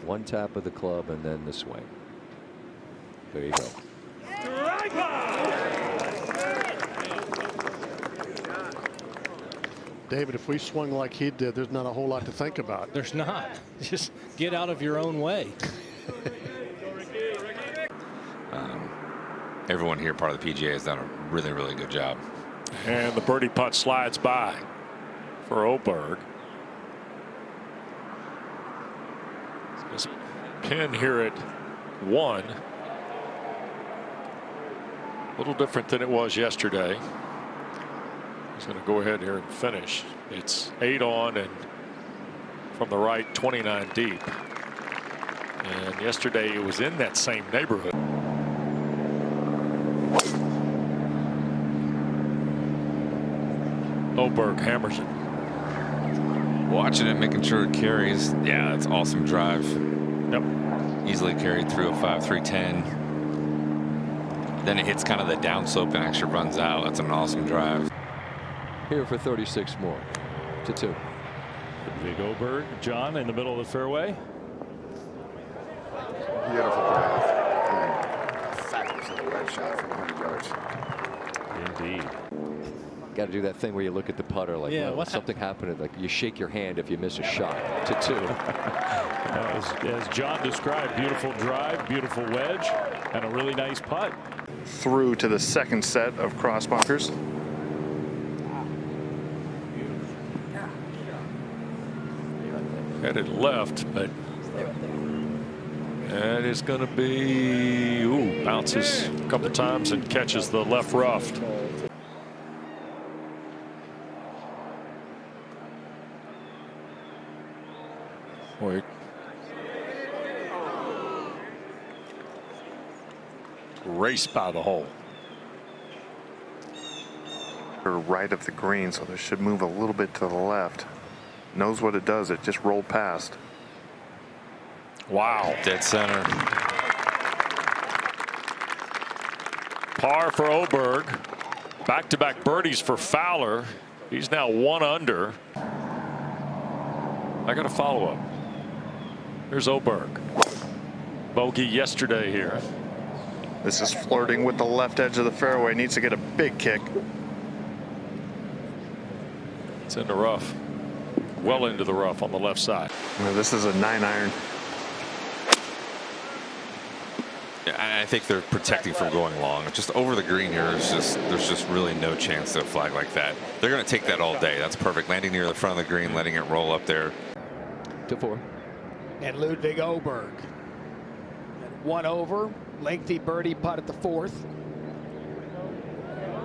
One tap of the club and then the swing. There you go. David, if we swung like he did, there's not a whole lot to think about. There's not. Just get out of your own way. Everyone here, part of the PGA, has done a really, really good job. And the birdie putt slides by for Åberg. This pin here at 1. A little different than it was yesterday. He's going to go ahead here and finish. It's 8 on and from the right, 29 deep. And yesterday it was in that same neighborhood. Åberg hammers it. Watching it, making sure it carries. Yeah, that's awesome drive. Yep. Easily carried through a 5-3-10. Then it hits kind of the downslope and actually runs out. That's an awesome drive. Here for 36 more to 2. Ludvig Åberg, John, in the middle of the fairway. Beautiful drive. And fabulous little wedge shot from 100 yards. Indeed. Got to do that thing where you look at the putter like, Yeah, well, something happened. Like you shake your hand if you miss a shot. To 2. As John described, beautiful drive, beautiful wedge, and a really nice putt. Through to the second set of cross bunkers. Headed left, but that is going to be, ooh, bounces a couple times and catches the left rough. Boy. Race by the hole. Right of the green, so this should move a little bit to the left. Knows what it does. It just rolled past. Wow. Dead center. Par for Åberg. Back-to-back birdies for Fowler. He's now 1 under. I got a follow-up. Here's Åberg. Bogey yesterday here. This is flirting with the left edge of the fairway. Needs to get a big kick. It's in the rough. Well into the rough on the left side. This is a 9-iron. Yeah, I think they're protecting from going long. Just over the green here, there's just really no chance to flag like that. They're going to take that all day. That's perfect. Landing near the front of the green, letting it roll up there. To 4. And Ludvig Åberg. 1 over. Lengthy birdie putt at the 4th.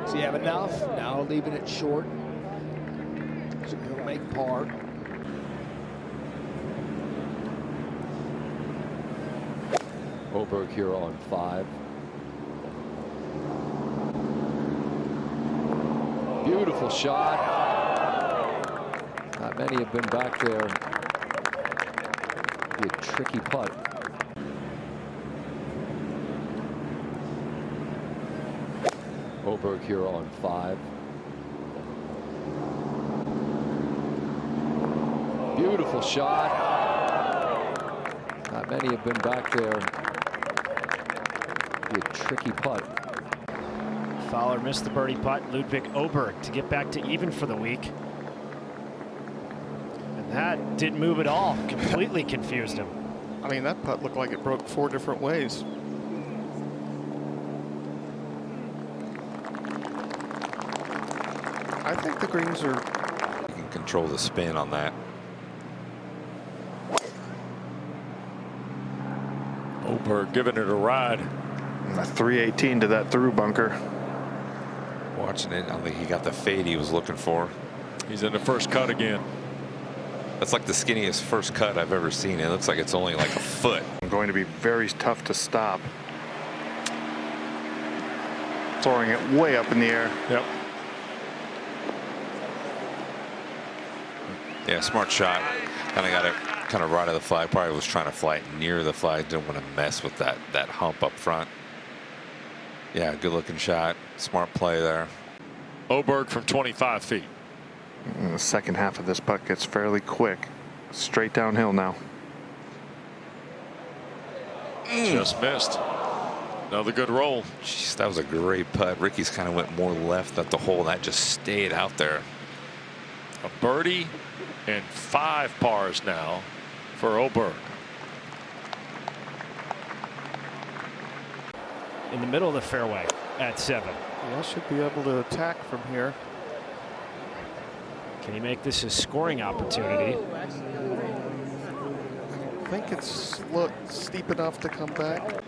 Does he have enough? Now leaving it short. So he'll make par. Åberg here on 5. Beautiful shot. Not many have been back there. Be a tricky putt. Åberg here on 5. Beautiful shot. Not many have been back there. Be a tricky putt. Fowler missed the birdie putt. Ludvig Åberg to get back to even for the week. And that didn't move at all. Completely confused him. I mean, that putt looked like it broke 4 different ways. I think the greens are. You can control the spin on that. Åberg giving it a ride. A 318 to that through bunker. Watching it, I don't think he got the fade he was looking for. He's in the first cut again. That's like the skinniest first cut I've ever seen. It looks like it's only like a foot. Going to be very tough to stop. Throwing it way up in the air. Yep. Yeah, smart shot. Kind of got it kind of right of the flag. Probably was trying to fly it near the flag. Didn't want to mess with that hump up front. Yeah, good looking shot. Smart play there. Åberg from 25 feet. And the second half of this putt gets fairly quick. Straight downhill now. Just missed. Another good roll. Jeez, that was a great putt. Ricky's kind of went more left at the hole. That just stayed out there. A birdie and 5 pars now for Åberg. In the middle of the fairway at 7. Yeah, should be able to attack from here. Can he make this a scoring opportunity? I think it's steep enough to come back.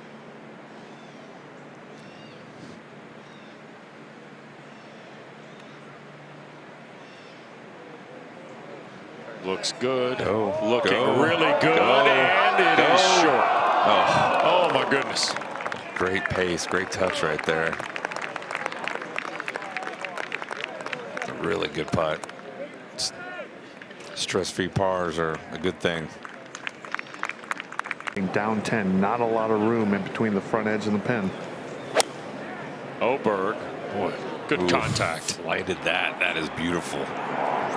Looks good. Go. Looking Go. really good. Go. And it is short. Oh. Oh, my goodness. Great pace, great touch right there. It's a really good putt. Stress-free pars are a good thing. Down 10, not a lot of room in between the front edge and the pin. Åberg, boy, good Oof, contact. Flighted that. That is beautiful.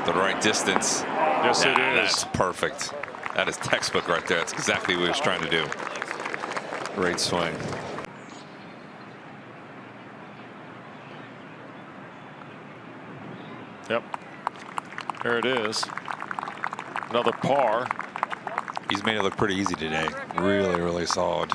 The right distance. Yes, it is. That's perfect. That is textbook right there. That's exactly what he was trying to do. Great swing. Yep. There it is. Another par. He's made it look pretty easy today. Really, really solid.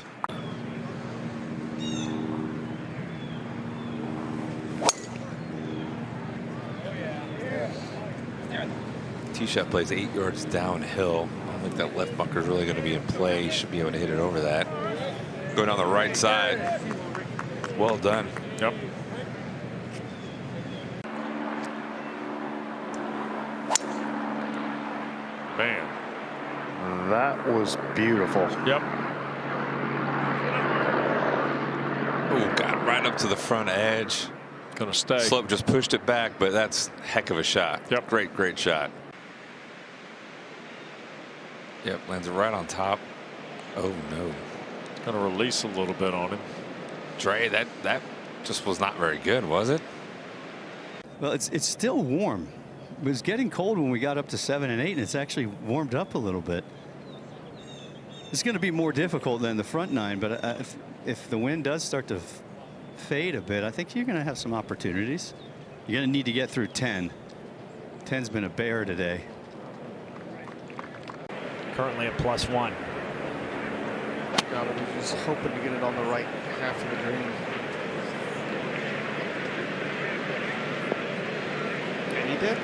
Tee shot plays 8 yards downhill. I don't think that left bunker is really going to be in play. He should be able to hit it over that. Going down the right side. Well done. Yep. Man. That was beautiful. Yep. Oh, got right up to the front edge. Gonna stay. Slope just pushed it back, but that's a heck of a shot. Yep. Great, great shot. Yep, lands it right on top. Oh no. Gonna release a little bit on him. Dre, that just was not very good, was it? Well, it's still warm. It was getting cold when we got up to 7 and 8, and it's actually warmed up a little bit. It's going to be more difficult than the front 9, but if the wind does start to fade a bit, I think you're going to have some opportunities. You're going to need to get through 10. 10's been a bear today. Currently a +1. Got it. He's hoping to get it on the right half of the green. And he did.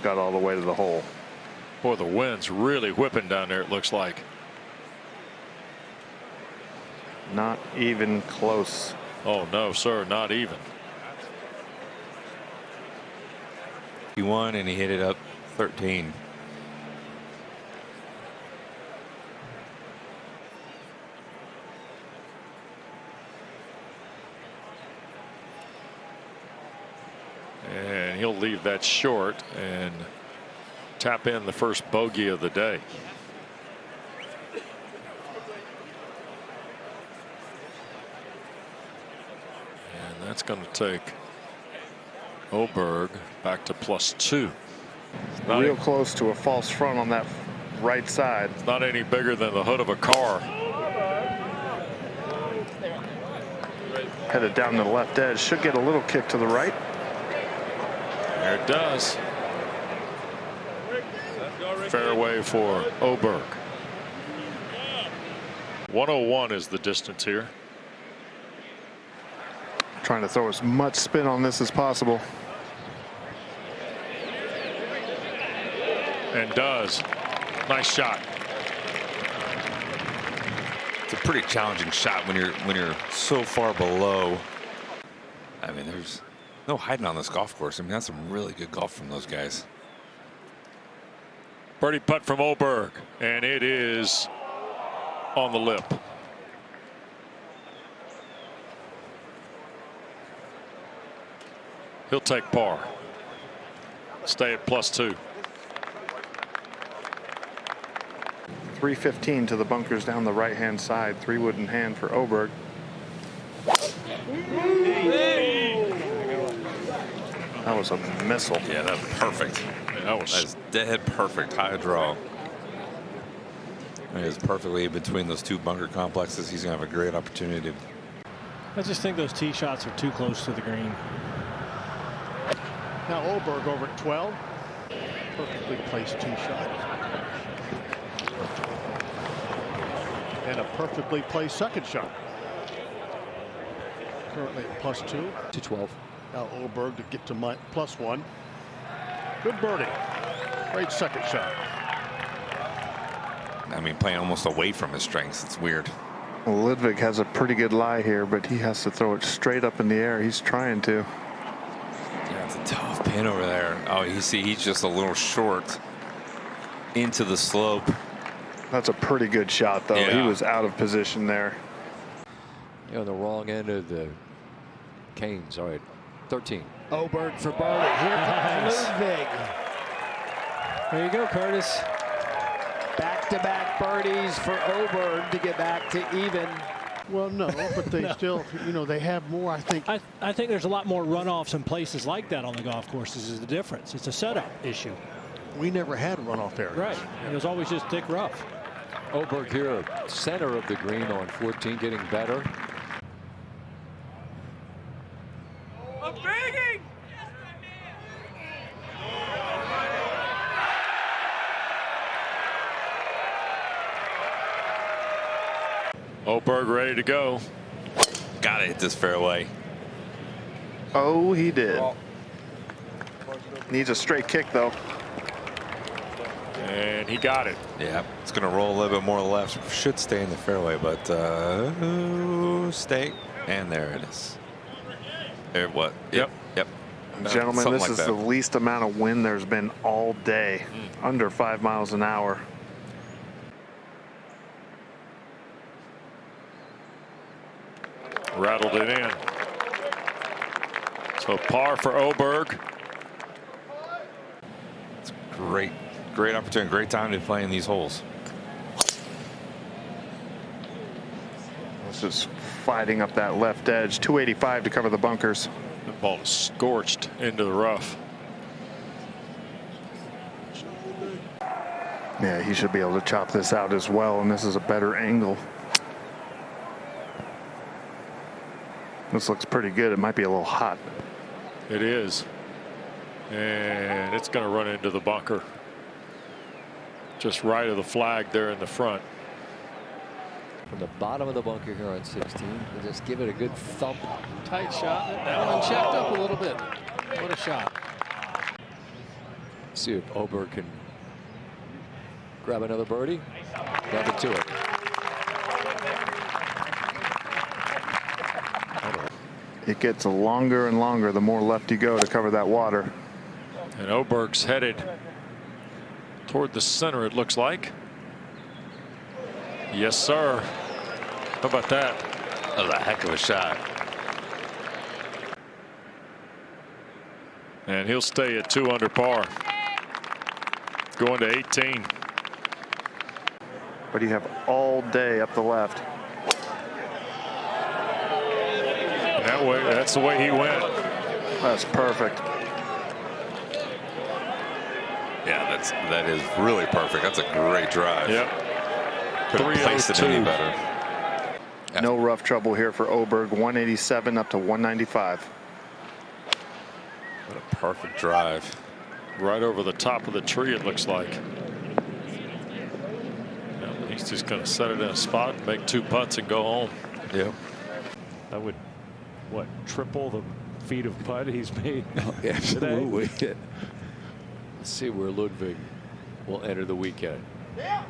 Got all the way to the hole. Boy, the wind's really whipping down there, it looks like. Not even close. Oh, no, sir, not even. He won and he hit it up 13. And he'll leave that short and tap in the first bogey of the day. And that's going to take Åberg back to +2. Real close to a false front on that right side. It's not any bigger than the hood of a car. Headed down to the left edge. Should get a little kick to the right. There it does. Fairway for Åberg. 101 is the distance here. Trying to throw as much spin on this as possible. And does. Nice shot. It's a pretty challenging shot when you're so far below. I mean, there's no hiding on this golf course. I mean, that's some really good golf from those guys. Birdie putt from Åberg, and it is on the lip. He'll take par. Stay at +2. 315 to the bunkers down the right hand side. 3 wood in hand for Åberg. That was a missile. Yeah, that's perfect. Yeah, That was dead perfect. High draw. It is perfectly between those two bunker complexes. He's going to have a great opportunity. I just think those tee shots are too close to the green. Now Åberg over at 12. Perfectly placed tee shot. And a perfectly placed second shot. Currently at +2 to 12. Now Åberg to get to +1. Good birdie. Great second shot. I mean, playing almost away from his strengths. It's weird. Well, Ludvig has a pretty good lie here, but he has to throw it straight up in the air. He's trying to. Yeah, it's a tough pin over there. Oh, you see, he's just a little short into the slope. That's a pretty good shot, though. Yeah. He was out of position there. You're on the wrong end of the canes. All right, 13. Åberg for birdie. Here comes Ludvig. There you go, Curtis. Back-to-back birdies for Åberg to get back to even. Well, no, but they still, you know, they have more, I think. I think there's a lot more runoffs in places like that on the golf courses is the difference. It's a setup issue. We never had runoff areas. Right. It was always just thick rough. Åberg here, center of the green on 14, getting better. Åberg ready to go. Got to hit this fairway. Oh, he did. Needs a straight kick, though. And he got it. Yeah, it's going to roll a little bit more left. Should stay in the fairway, but stay. And there it is. There, what? Yep. Gentlemen, Something this like is that. the least amount of wind there's been all day. Under 5 miles an hour. Rattled it in. So par for Åberg. It's great opportunity, great time to play in these holes. This is fighting up that left edge. 285 to cover the bunkers. The ball is scorched into the rough. Yeah, he should be able to chop this out as well, and this is a better angle. This looks pretty good. It might be a little hot. It is. And it's going to run into the bunker. Just right of the flag there in the front. From the bottom of the bunker here on 16. We'll just give it a good thump. Tight shot. That one checked up a little bit. What a shot. See if Åberg can grab another birdie. Nothing to it. It gets longer and longer the more left you go to cover that water. And Åberg's headed toward the center, it looks like. Yes, sir. How about that? That was a heck of a shot. And he'll stay at 2 under par. Going to 18. But you have all day up the left. That way, that's the way he went. That's perfect. Yeah, that is really perfect. That's a great drive. Yep. Couldn't place it any better. No rough trouble here for Åberg. 187 up to 195. What a perfect drive. Right over the top of the tree, it looks like. Yeah, he's just going to set it in a spot and make 2 putts and go home. Yep. That would, what, triple the feet of putt he's made today? Absolutely. Let's see where Ludvig will enter the weekend.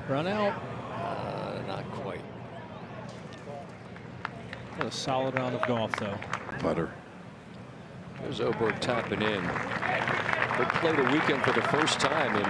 Run out. Not quite. A solid round of golf, though. Putter. There's Åberg tapping in. They played a weekend for the first time in